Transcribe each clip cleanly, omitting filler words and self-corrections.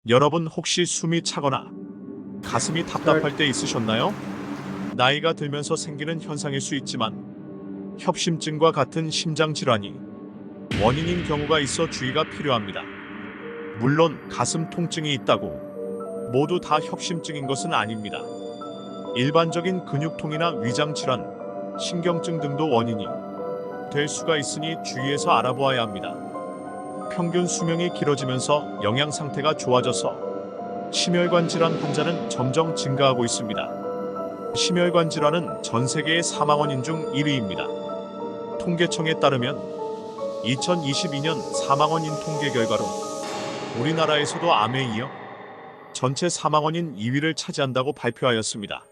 여러분 혹시 숨이 차거나 가슴이 답답할 때 있으셨나요? 나이가 들면서 생기는 현상일 수 있지만 협심증과 같은 심장 질환이 원인인 경우가 있어 주의가 필요합니다. 물론 가슴 통증이 있다고 모두 다 협심증인 것은 아닙니다. 일반적인 근육통이나 위장 질환, 신경증 등도 원인이 될 수가 있으니 주의해서 알아보아야 합니다. 평균 수명이 길어지면서 영양 상태가 좋아져서 심혈관 질환 환자는 점점 증가하고 있습니다. 심혈관 질환은 전 세계의 사망 원인 중 1위입니다. 통계청에 따르면 2022년 사망 원인 통계 결과로 우리나라에서도 암에 이어 전체 사망 원인 2위를 차지한다고 발표하였습니다.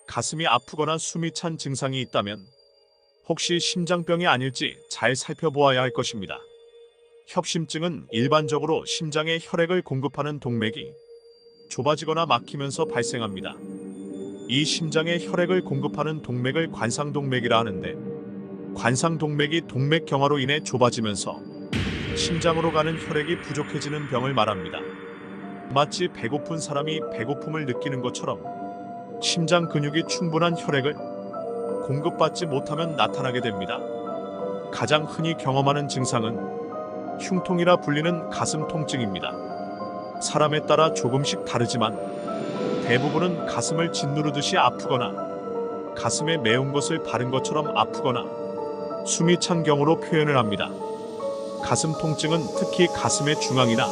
가슴이 아프거나 숨이 찬 증상이 있다면 혹시 심장병이 아닐지 잘 살펴보아야 할 것입니다. 협심증은 일반적으로 심장에 혈액을 공급하는 동맥이 좁아지거나 막히면서 발생합니다. 이 심장에 혈액을 공급하는 동맥을 관상동맥이라 하는데, 관상동맥이 동맥 경화로 인해 좁아지면서 심장으로 가는 혈액이 부족해지는 병을 말합니다. 마치 배고픈 사람이 배고픔을 느끼는 것처럼 심장 근육이 충분한 혈액을 공급받지 못하면 나타나게 됩니다. 가장 흔히 경험하는 증상은 흉통이라 불리는 가슴 통증입니다. 사람에 따라 조금씩 다르지만 대부분은 가슴을 짓누르듯이 아프거나 가슴에 매운 것을 바른 것처럼 아프거나 숨이 찬 경우로 표현을 합니다. 가슴 통증은 특히 가슴의 중앙이나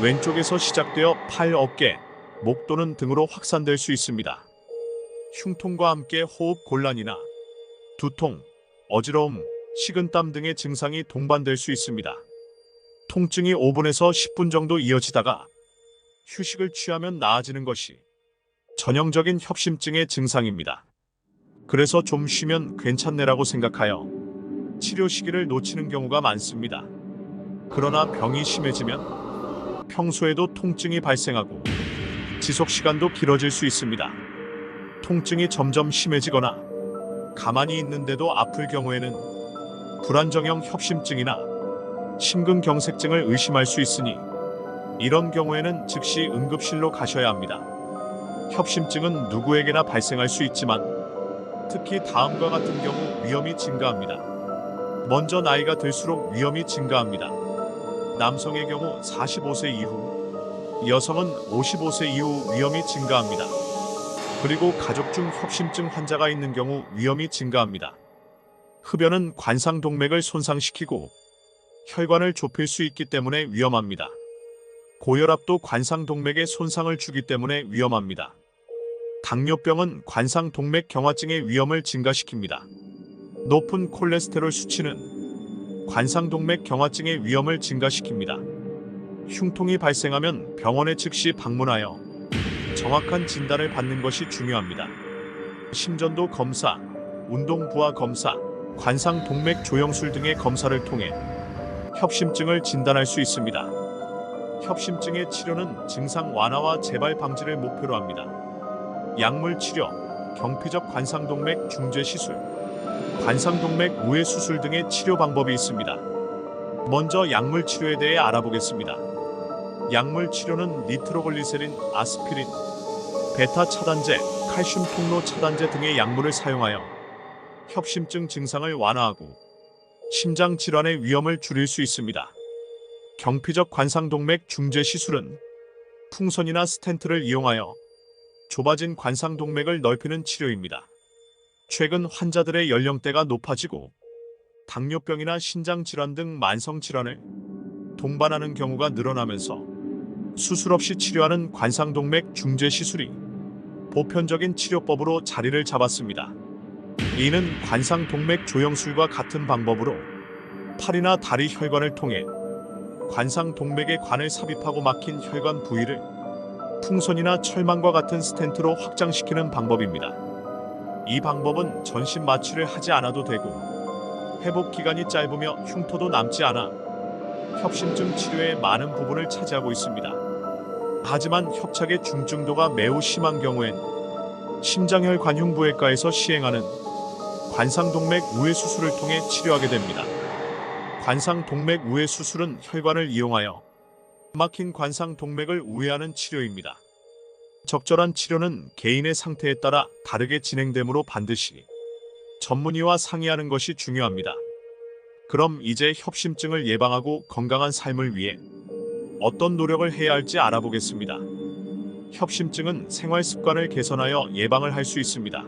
왼쪽에서 시작되어 팔, 어깨, 목 또는 등으로 확산될 수 있습니다. 흉통과 함께 호흡 곤란이나 두통, 어지러움, 식은땀 등의 증상이 동반될 수 있습니다. 통증이 5분에서 10분 정도 이어지다가 휴식을 취하면 나아지는 것이 전형적인 협심증의 증상입니다. 그래서 좀 쉬면 괜찮네라고 생각하여 치료 시기를 놓치는 경우가 많습니다. 그러나 병이 심해지면 평소에도 통증이 발생하고 지속 시간도 길어질 수 있습니다. 통증이 점점 심해지거나 가만히 있는데도 아플 경우에는 불안정형 협심증이나 심근경색증을 의심할 수 있으니 이런 경우에는 즉시 응급실로 가셔야 합니다. 협심증은 누구에게나 발생할 수 있지만 특히 다음과 같은 경우 위험이 증가합니다. 먼저 나이가 들수록 위험이 증가합니다. 남성의 경우 45세 이후, 여성은 55세 이후 위험이 증가합니다. 그리고 가족 중 협심증 환자가 있는 경우 위험이 증가합니다. 흡연은 관상동맥을 손상시키고 혈관을 좁힐 수 있기 때문에 위험합니다. 고혈압도 관상동맥에 손상을 주기 때문에 위험합니다. 당뇨병은 관상동맥 경화증의 위험을 증가시킵니다. 높은 콜레스테롤 수치는 관상동맥 경화증의 위험을 증가시킵니다. 흉통이 발생하면 병원에 즉시 방문하여 정확한 진단을 받는 것이 중요합니다. 심전도 검사, 운동부하 검사, 관상동맥 조영술 등의 검사를 통해 협심증을 진단할 수 있습니다. 협심증의 치료는 증상 완화와 재발 방지를 목표로 합니다. 약물 치료, 경피적 관상동맥 중재 시술, 관상동맥 우회 수술 등의 치료 방법이 있습니다. 먼저 약물 치료에 대해 알아보겠습니다. 약물 치료는 니트로글리세린, 아스피린, 베타 차단제, 칼슘 통로 차단제 등의 약물을 사용하여 협심증 증상을 완화하고 심장 질환의 위험을 줄일 수 있습니다. 경피적 관상동맥 중재 시술은 풍선이나 스텐트를 이용하여 좁아진 관상동맥을 넓히는 치료입니다. 최근 환자들의 연령대가 높아지고 당뇨병이나 신장질환 등 만성질환을 동반하는 경우가 늘어나면서 수술 없이 치료하는 관상동맥 중재 시술이 보편적인 치료법으로 자리를 잡았습니다. 이는 관상동맥 조영술과 같은 방법으로 팔이나 다리 혈관을 통해 관상동맥에 관을 삽입하고 막힌 혈관 부위를 풍선이나 철망과 같은 스텐트로 확장시키는 방법입니다. 이 방법은 전신 마취를 하지 않아도 되고 회복 기간이 짧으며 흉터도 남지 않아 협심증 치료의 많은 부분을 차지하고 있습니다. 하지만 협착의 중증도가 매우 심한 경우엔 심장혈관흉부외과에서 시행하는 관상동맥 우회 수술을 통해 치료하게 됩니다. 관상동맥 우회 수술은 혈관을 이용하여 막힌 관상 동맥을 우회하는 치료입니다. 적절한 치료는 개인의 상태에 따라 다르게 진행되므로 반드시 전문의와 상의하는 것이 중요합니다. 그럼 이제 협심증을 예방하고 건강한 삶을 위해 어떤 노력을 해야 할지 알아보겠습니다. 협심증은 생활 습관을 개선하여 예방을 할 수 있습니다.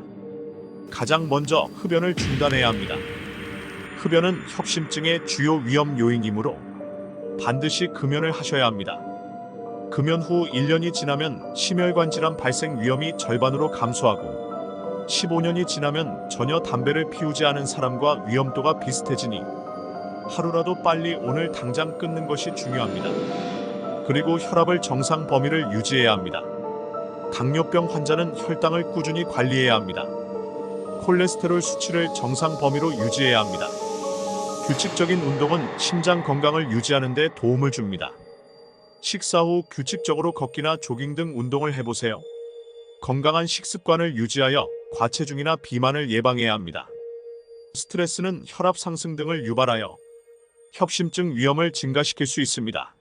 가장 먼저 흡연을 중단해야 합니다. 흡연은 협심증의 주요 위험 요인이므로 반드시 금연을 하셔야 합니다. 금연 후 1년이 지나면 심혈관 질환 발생 위험이 절반으로 감소하고 15년이 지나면 전혀 담배를 피우지 않은 사람과 위험도가 비슷해지니 하루라도 빨리 오늘 당장 끊는 것이 중요합니다. 그리고 혈압을 정상 범위를 유지해야 합니다. 당뇨병 환자는 혈당을 꾸준히 관리해야 합니다. 콜레스테롤 수치를 정상 범위로 유지해야 합니다. 규칙적인 운동은 심장 건강을 유지하는 데 도움을 줍니다. 식사 후 규칙적으로 걷기나 조깅 등 운동을 해보세요. 건강한 식습관을 유지하여 과체중이나 비만을 예방해야 합니다. 스트레스는 혈압 상승 등을 유발하여 협심증 위험을 증가시킬 수 있습니다.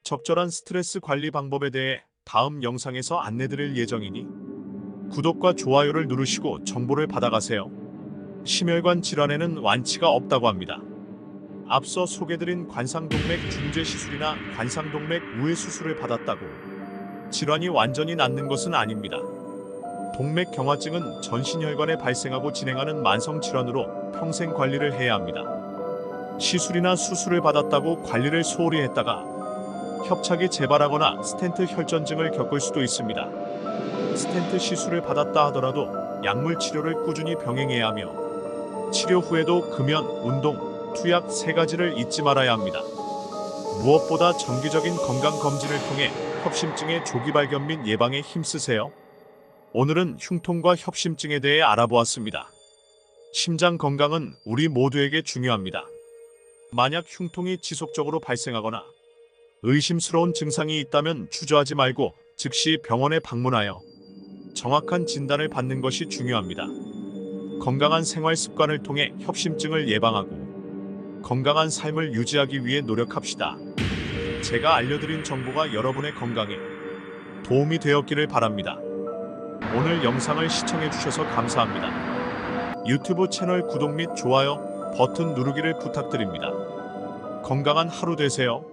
적절한 스트레스 관리 방법에 대해 다음 영상에서 안내드릴 예정이니 구독과 좋아요를 누르시고 정보를 받아가세요. 심혈관 질환에는 완치가 없다고 합니다. 앞서 소개드린 관상동맥 중재 시술이나 관상동맥 우회 수술을 받았다고 질환이 완전히 낫는 것은 아닙니다. 동맥 경화증은 전신혈관에 발생하고 진행하는 만성 질환으로 평생 관리를 해야 합니다. 시술이나 수술을 받았다고 관리를 소홀히 했다가 협착이 재발하거나 스텐트 혈전증을 겪을 수도 있습니다. 스텐트 시술을 받았다 하더라도 약물 치료를 꾸준히 병행해야 하며 치료 후에도 금연, 운동, 투약 3가지를 잊지 말아야 합니다. 무엇보다 정기적인 건강검진을 통해 협심증의 조기 발견 및 예방에 힘쓰세요. 오늘은 흉통과 협심증에 대해 알아보았습니다. 심장 건강은 우리 모두에게 중요합니다. 만약 흉통이 지속적으로 발생하거나 의심스러운 증상이 있다면 주저하지 말고 즉시 병원에 방문하여 정확한 진단을 받는 것이 중요합니다. 건강한 생활 습관을 통해 협심증을 예방하고 건강한 삶을 유지하기 위해 노력합시다. 제가 알려드린 정보가 여러분의 건강에 도움이 되었기를 바랍니다. 오늘 영상을 시청해주셔서 감사합니다. 유튜브 채널 구독 및 좋아요 버튼 누르기를 부탁드립니다. 건강한 하루 되세요.